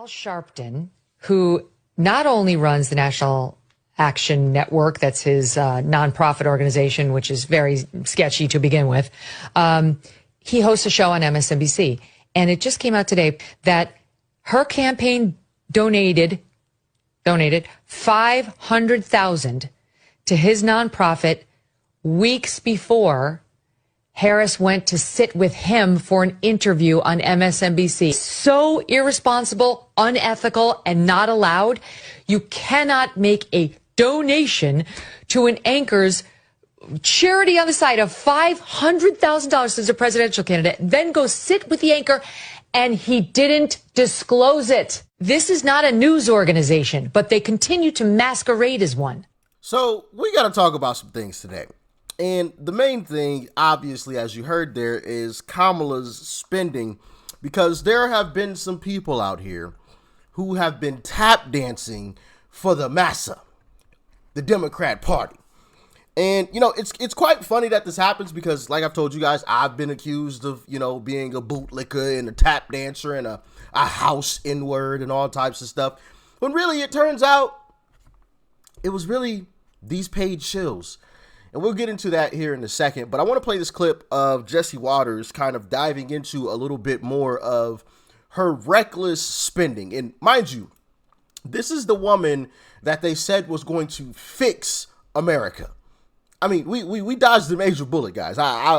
Al Sharpton, who not only runs the National Action Network, that's his nonprofit organization, which is very sketchy to begin with, he hosts a show on MSNBC. And it just came out today that her campaign donated $500,000 to his nonprofit weeks before Harris went to sit with him for an interview on MSNBC. So irresponsible, unethical, and not allowed. You cannot make a donation to an anchor's charity on the side of $500,000 as a presidential candidate, then go sit with the anchor, and he didn't disclose it. This is not a news organization, but they continue to masquerade as one. So we got to talk about some things today. And the main thing, obviously, as you heard there, is Kamala's spending, because there have been some people out here who have been tap dancing for the massa, the Democrat Party. And, you know, it's quite funny that this happens because, like I've told you guys, I've been accused of, you know, being a bootlicker and a tap dancer and a house N-word and all types of stuff. When really it turns out it was really these paid shills. And we'll get into that here in a second. But I want to play this clip of Jesse Waters kind of diving into a little bit more of her reckless spending. And mind you, this is the woman that they said was going to fix America. I mean, we dodged a major bullet, guys.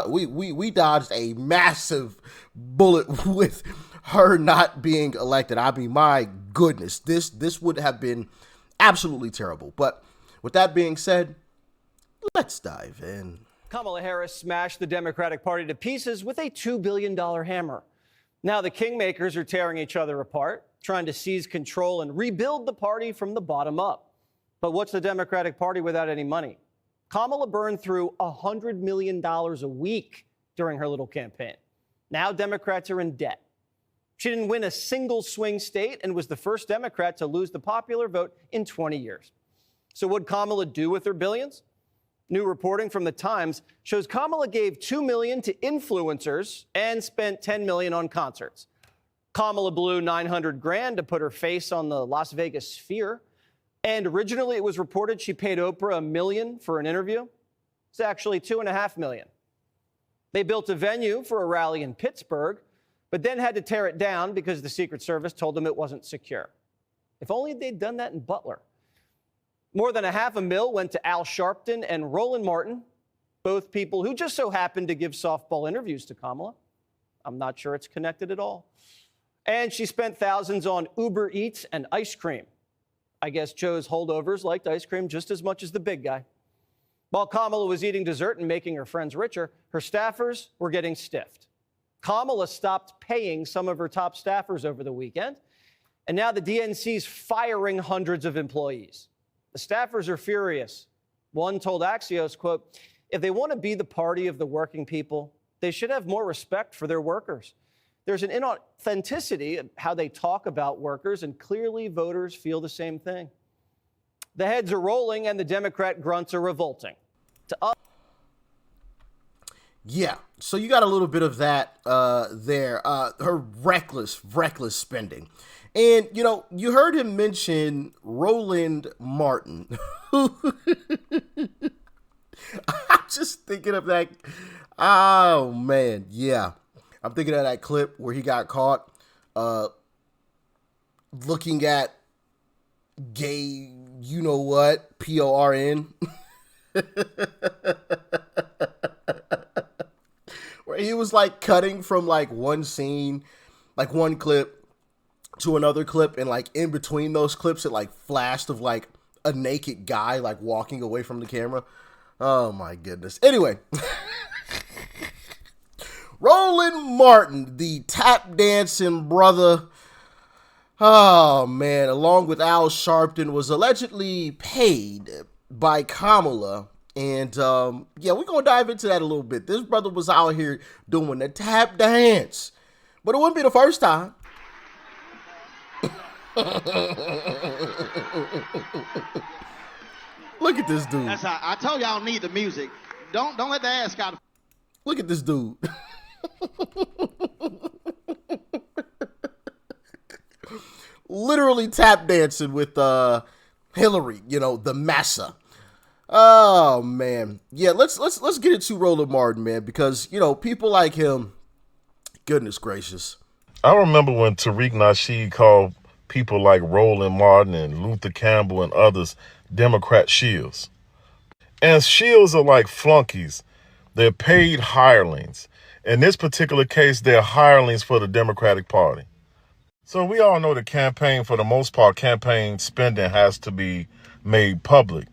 We dodged a massive bullet with her not being elected. I mean, my goodness, this would have been absolutely terrible. But with that being said, let's dive in. Kamala Harris smashed the Democratic Party to pieces with a $2 billion hammer. Now the kingmakers are tearing each other apart, trying to seize control and rebuild the party from the bottom up. But what's the Democratic Party without any money? Kamala burned through $100 million a week during her little campaign. Now Democrats are in debt. She didn't win a single swing state and was the first Democrat to lose the popular vote in 20 years. So what'd Kamala do with her billions? New reporting from The Times shows Kamala gave $2 million to influencers and spent $10 million on concerts. Kamala blew $900,000 to put her face on the Las Vegas Sphere. And originally it was reported she paid Oprah $1 million for an interview. It's actually $2.5 million. They built a venue for a rally in Pittsburgh, but then had to tear it down because the Secret Service told them it wasn't secure. If only they'd done that in Butler. More than $500,000 went to Al Sharpton and Roland Martin, both people who just so happened to give softball interviews to Kamala. I'm not sure it's connected at all. And she spent thousands on Uber Eats and ice cream. I guess Joe's holdovers liked ice cream just as much as the big guy. While Kamala was eating dessert and making her friends richer, her staffers were getting stiffed. Kamala stopped paying some of her top staffers over the weekend, and now the DNC's firing hundreds of employees. The staffers are furious. One told Axios, quote, "If they want to be the party of the working people, they should have more respect for their workers. There's an inauthenticity in how they talk about workers, and clearly voters feel the same thing." The heads are rolling and the Democrat grunts are revolting. Yeah, so you got a little bit of that there, her reckless spending. And, you know, you heard him mention Roland Martin. I'm just thinking of that. Oh, man, yeah. I'm thinking of that clip where he got caught looking at gay, you know what, PORN. Where he was like cutting from like one scene, like one clip to another clip, and like in between those clips it like flashed of like a naked guy like walking away from the camera. Oh my goodness. Anyway, Roland Martin, the tap dancing brother, oh man, along with Al Sharpton, was allegedly paid by Kamala. And yeah, we're gonna dive into that a little bit. This brother was out here doing the tap dance, but it wouldn't be the first time. Look at this dude. That's how I told y'all need the music. Don't let the ass out. Look at this dude. literally tap dancing with Hillary, the massa. Oh man. Yeah, let's get into Roland Martin, man, because people like him, goodness gracious. I remember when Tariq Nasheed called people like Roland Martin and Luther Campbell and others Democrat shills. And shills are like flunkies. They're paid hirelings. In this particular case, they're hirelings for the Democratic Party. So we all know the campaign, for the most part, campaign spending has to be made public.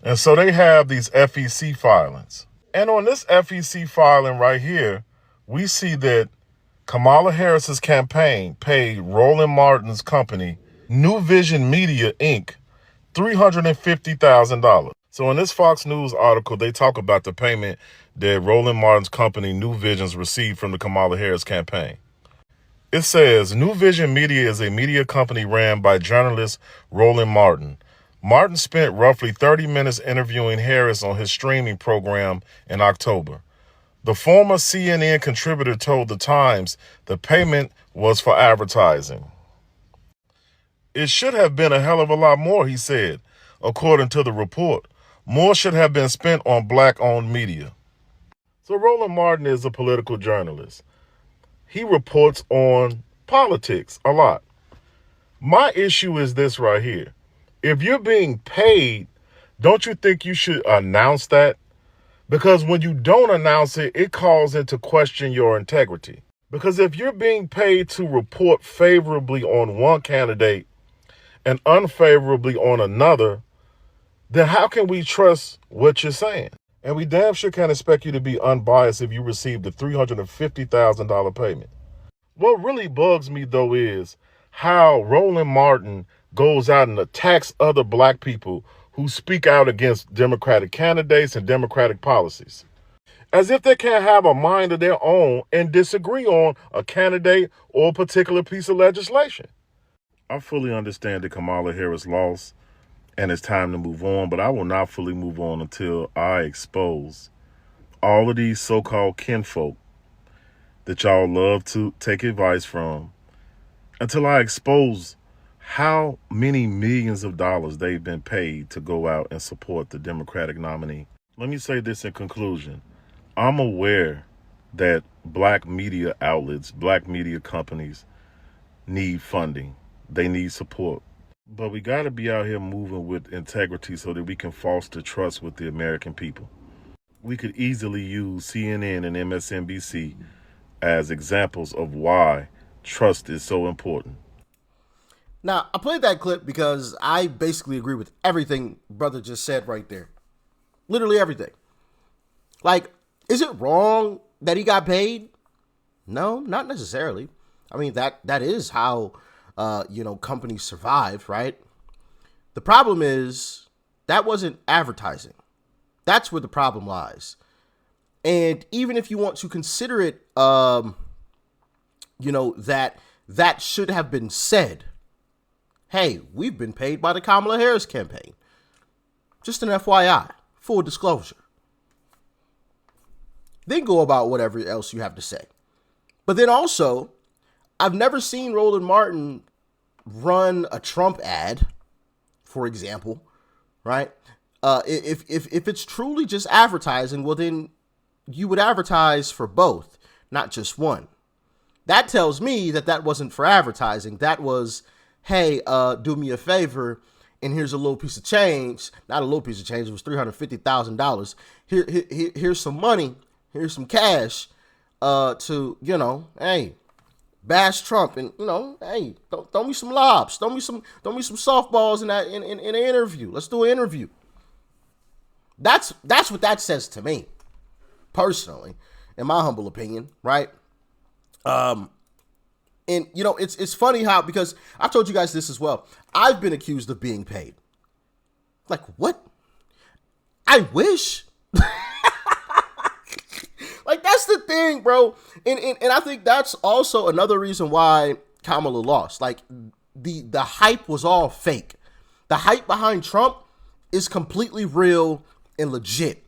And so they have these FEC filings. And on this FEC filing right here, we see that Kamala Harris's campaign paid Roland Martin's company, New Vision Media, Inc., $350,000. So in this Fox News article, they talk about the payment that Roland Martin's company, New Visions, received from the Kamala Harris campaign. It says, New Vision Media is a media company ran by journalist Roland Martin. Martin spent roughly 30 minutes interviewing Harris on his streaming program in October. The former CNN contributor told The Times the payment was for advertising. It should have been a hell of a lot more, he said. According to the report, more should have been spent on black-owned media. So Roland Martin is a political journalist. He reports on politics a lot. My issue is this right here. If you're being paid, don't you think you should announce that? Because when you don't announce it, it calls into question your integrity. Because if you're being paid to report favorably on one candidate and unfavorably on another, then how can we trust what you're saying? And we damn sure can't expect you to be unbiased if you received a $350,000 payment. What really bugs me, though, is how Roland Martin goes out and attacks other black people who speak out against Democratic candidates and Democratic policies, as if they can't have a mind of their own and disagree on a candidate or a particular piece of legislation. I fully understand that Kamala Harris lost and it's time to move on, but I will not fully move on until I expose all of these so-called kinfolk that y'all love to take advice from, until I expose how many millions of dollars they've been paid to go out and support the Democratic nominee. Let me say this in conclusion. I'm aware that black media outlets, black media companies need funding. They need support. But we got to be out here moving with integrity so that we can foster trust with the American people. We could easily use CNN and MSNBC as examples of why trust is so important. Now, I played that clip because I basically agree with everything brother just said right there. Literally everything. Like, is it wrong that he got paid? No, not necessarily. I mean, that is how, companies survive, right? The problem is that wasn't advertising. That's where the problem lies. And even if you want to consider it, that should have been said. Hey, we've been paid by the Kamala Harris campaign. Just an FYI, full disclosure. Then go about whatever else you have to say. But then also, I've never seen Roland Martin run a Trump ad, for example, right? If it's truly just advertising, well then you would advertise for both, not just one. That tells me that wasn't for advertising. That was, hey, do me a favor, and here's a little piece of change. Not a little piece of change. It was $350,000. Here's some money. Here's some cash to, hey, bash Trump, and hey, throw me some lobs, throw me some softballs in an interview. Let's do an interview. That's what that says to me, personally, in my humble opinion, right? And it's funny how, because I've told you guys this as well. I've been accused of being paid. Like, what? I wish. Like, that's the thing, bro. And I think that's also another reason why Kamala lost. Like, the hype was all fake. The hype behind Trump is completely real and legit.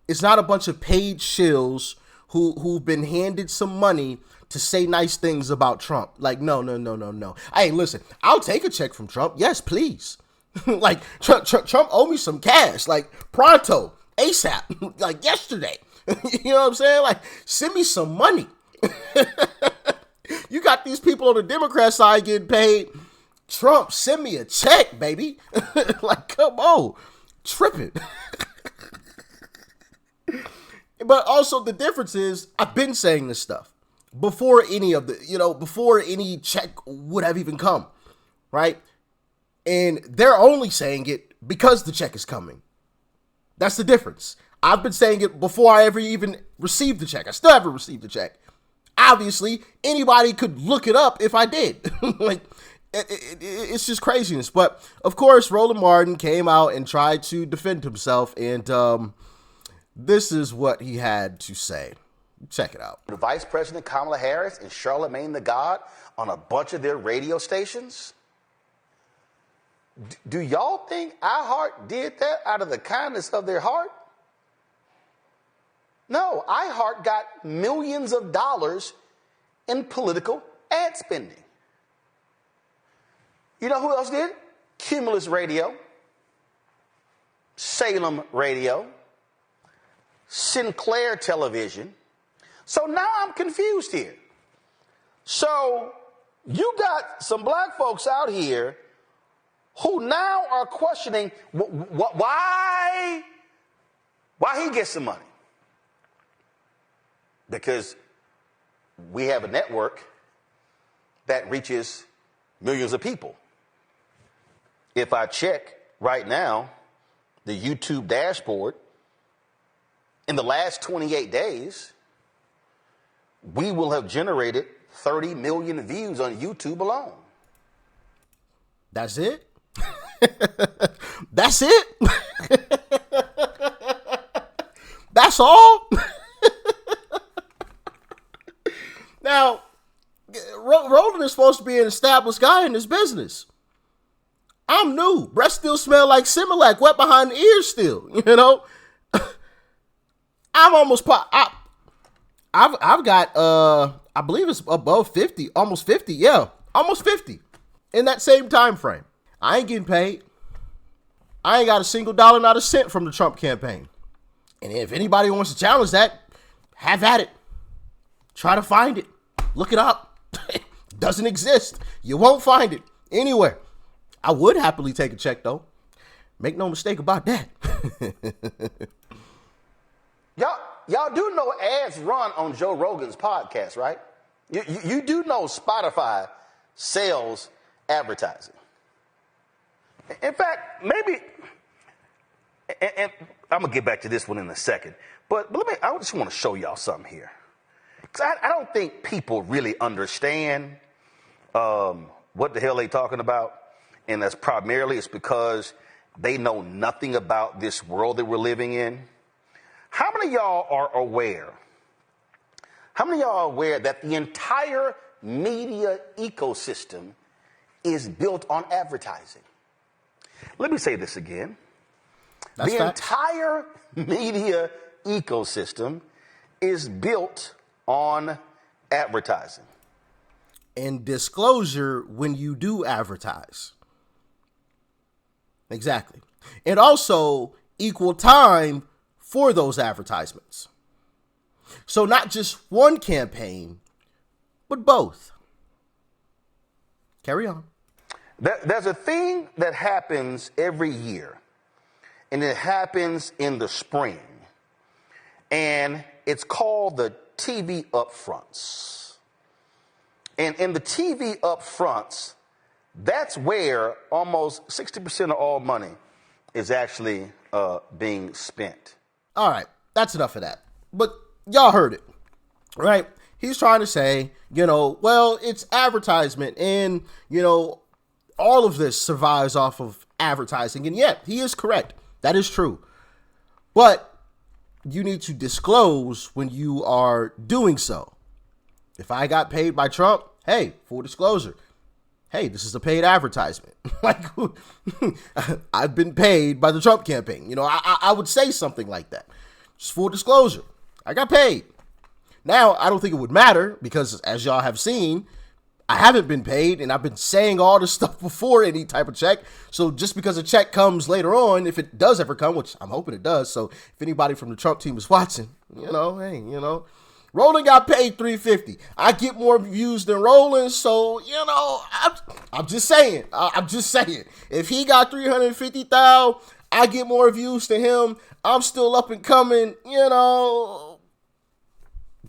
It's not a bunch of paid shills who've been handed some money to say nice things about Trump. Like, no. Hey, listen, I'll take a check from Trump. Yes, please. Like, Trump owe me some cash, like, pronto, ASAP, like, yesterday. You know what I'm saying? Like, send me some money. You got these people on the Democrat side getting paid. Trump, send me a check, baby. Like, come on. Tripping. But also the difference is, I've been saying this stuff before any of the, before any check would have even come, right? And they're only saying it because the check is coming. That's the difference. I've been saying it before I ever even received the check. I still haven't received the check. Obviously, anybody could look it up if I did. Like, it's just craziness. But, of course, Roland Martin came out and tried to defend himself, and this is what he had to say. Check it out. Vice President Kamala Harris and Charlamagne the God on a bunch of their radio stations. Do y'all think iHeart did that out of the kindness of their heart? No, iHeart got millions of dollars in political ad spending. You know who else did? Cumulus Radio, Salem Radio, Sinclair Television. So now I'm confused here. So you got some black folks out here who now are questioning why he gets the money. Because we have a network that reaches millions of people. If I check right now, the YouTube dashboard, in the last 28 days, we will have generated 30 million views on YouTube alone. That's it? That's it? That's all? Now, Roland is supposed to be an established guy in this business. I'm new. Breath still smell like Similac, wet behind the ears still, I'm almost I've got I believe it's above 50, almost 50, yeah, almost 50 in that same time frame. I ain't getting paid. I ain't got a single dollar, not a cent from the Trump campaign. And if anybody wants to challenge that, have at it. Try to find it. Look it up. It doesn't exist. You won't find it anywhere. I would happily take a check, though. Make no mistake about that. Y'all do know ads run on Joe Rogan's podcast, right? You do know Spotify sells advertising. In fact, maybe, and I'm going to get back to this one in a second, but I just want to show y'all something here. Because I don't think people really understand what the hell they talking about. And that's primarily it's because they know nothing about this world that we're living in. How many of y'all are aware? How many of y'all are aware that the entire media ecosystem is built on advertising? Let me say this again. That's the facts. entire media ecosystem is built on advertising. And disclosure when you do advertise. Exactly. And also equal time for those advertisements. So not just one campaign, but both. Carry on. There's a thing that happens every year, and it happens in the spring, and it's called the TV upfronts. And in the TV upfronts, that's where almost 60% of all money is actually being spent. All right, that's enough of that. But y'all heard it, right? He's trying to say, well, it's advertisement and, all of this survives off of advertising. And yet, he is correct. That is true. But you need to disclose when you are doing so. If I got paid by Trump, hey, full disclosure. Hey, this is a paid advertisement. Like, I've been paid by the Trump campaign. I would say something like that. Just full disclosure. I got paid. Now, I don't think it would matter because, as y'all have seen, I haven't been paid, and I've been saying all this stuff before any type of check. So just because a check comes later on, if it does ever come, which I'm hoping it does. So if anybody from the Trump team is watching, hey, Roland got paid $350. I get more views than Roland, so I'm just saying. I'm just saying. If he got 350,000, I get more views than him. I'm still up and coming.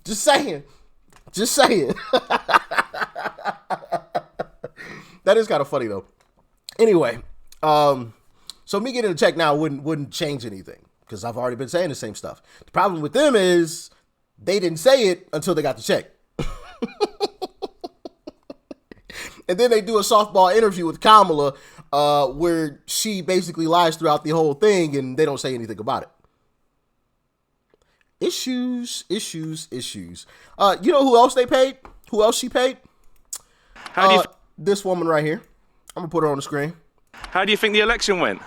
Just saying. Just saying. That is kind of funny though. Anyway, so me getting a check now wouldn't change anything because I've already been saying the same stuff. The problem with them is they didn't say it until they got the check. And then they do a softball interview with Kamala where she basically lies throughout the whole thing and they don't say anything about it. Issues. You know who else they paid? Who else she paid? How do you this woman right here. I'm going to put her on the screen. How do you think the election went?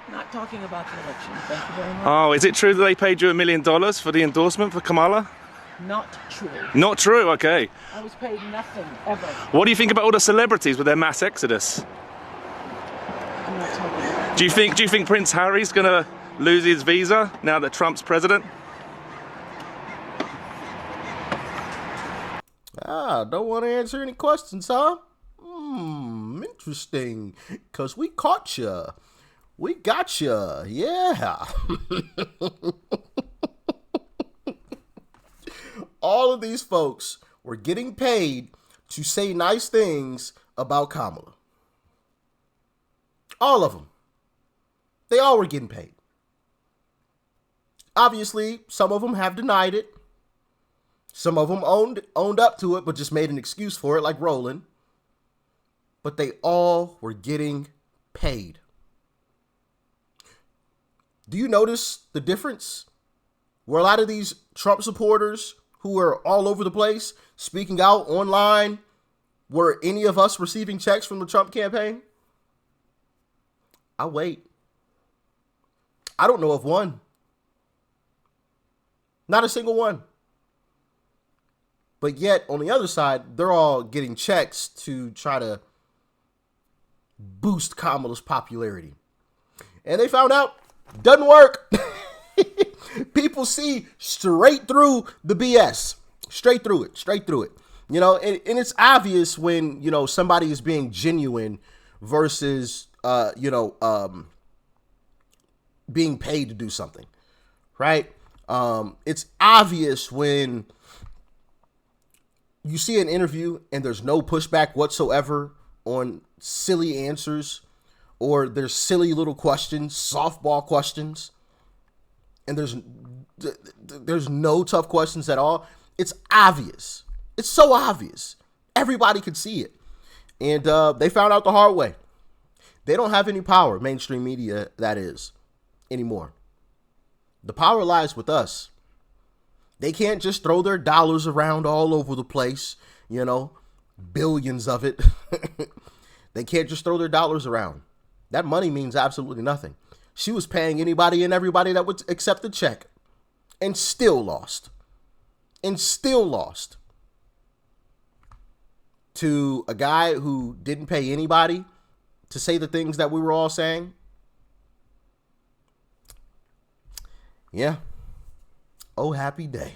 Not talking about the election. Thank you very much. Oh, is it true that they paid you $1 million for the endorsement for Kamala? Not true. Not true, okay. I was paid nothing, ever. What do you think about all the celebrities with their mass exodus? I'm not talking about Do you think Prince Harry's gonna lose his visa now that Trump's president? Don't want to answer any questions, huh? Interesting. Because we caught ya. We got ya. Yeah. All of these folks were getting paid to say nice things about Kamala. All of them. They all were getting paid. Obviously, some of them have denied it. Some of them owned up to it, but just made an excuse for it, like Roland. But they all were getting paid. Do you notice the difference? Where a lot of these Trump supporters who are all over the place speaking out online, were any of us receiving checks from the Trump campaign? I'll wait. I don't know of one. Not a single one. But yet, on the other side, they're all getting checks to try to boost Kamala's popularity. And they found out, doesn't work. People see straight through the BS. Straight through it. And it's obvious when, somebody is being genuine versus, being paid to do something. Right? It's obvious when you see an interview and there's no pushback whatsoever on silly answers, or there's silly little questions, softball questions, and there's no tough questions at all. It's obvious. It's so obvious. Everybody could see it. And they found out the hard way. They don't have any power, mainstream media, that is, anymore. The power lies with us. They can't just throw their dollars around all over the place, billions of it. They can't just throw their dollars around. That money means absolutely nothing. She was paying anybody and everybody that would accept the check and still lost. To a guy who didn't pay anybody to say the things that we were all saying. Yeah. Oh, happy day.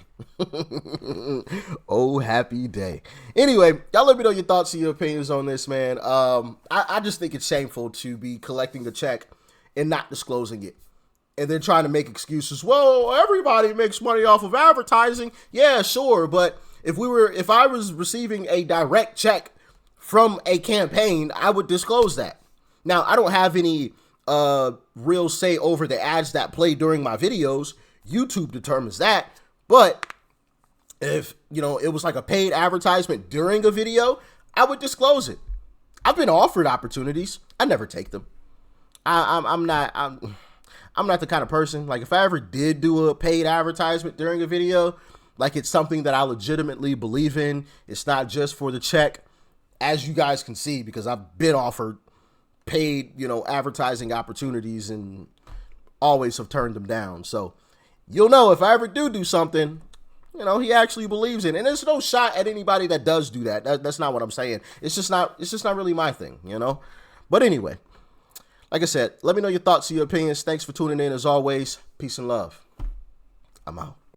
Oh, happy day. Anyway, y'all let me know your thoughts and your opinions on this, man. I just think it's shameful to be collecting a check and not disclosing it. And then trying to make excuses. Well, everybody makes money off of advertising. Yeah, sure. But if I was receiving a direct check from a campaign, I would disclose that. Now, I don't have any real say over the ads that play during my videos. YouTube determines that. But if, it was like a paid advertisement during a video, I would disclose it. I've been offered opportunities. I never take them. I'm not the kind of person, like if I ever did do a paid advertisement during a video, like it's something that I legitimately believe in. It's not just for the check, as you guys can see, because I've been offered paid, advertising opportunities and always have turned them down. So you'll know if I ever do something, You know, he actually believes in it. And there's no shot at anybody that does do that. That's not what I'm saying. It's just not really my thing, you know? But anyway, like I said, let me know your thoughts and your opinions. Thanks for tuning in as always. Peace and love. I'm out.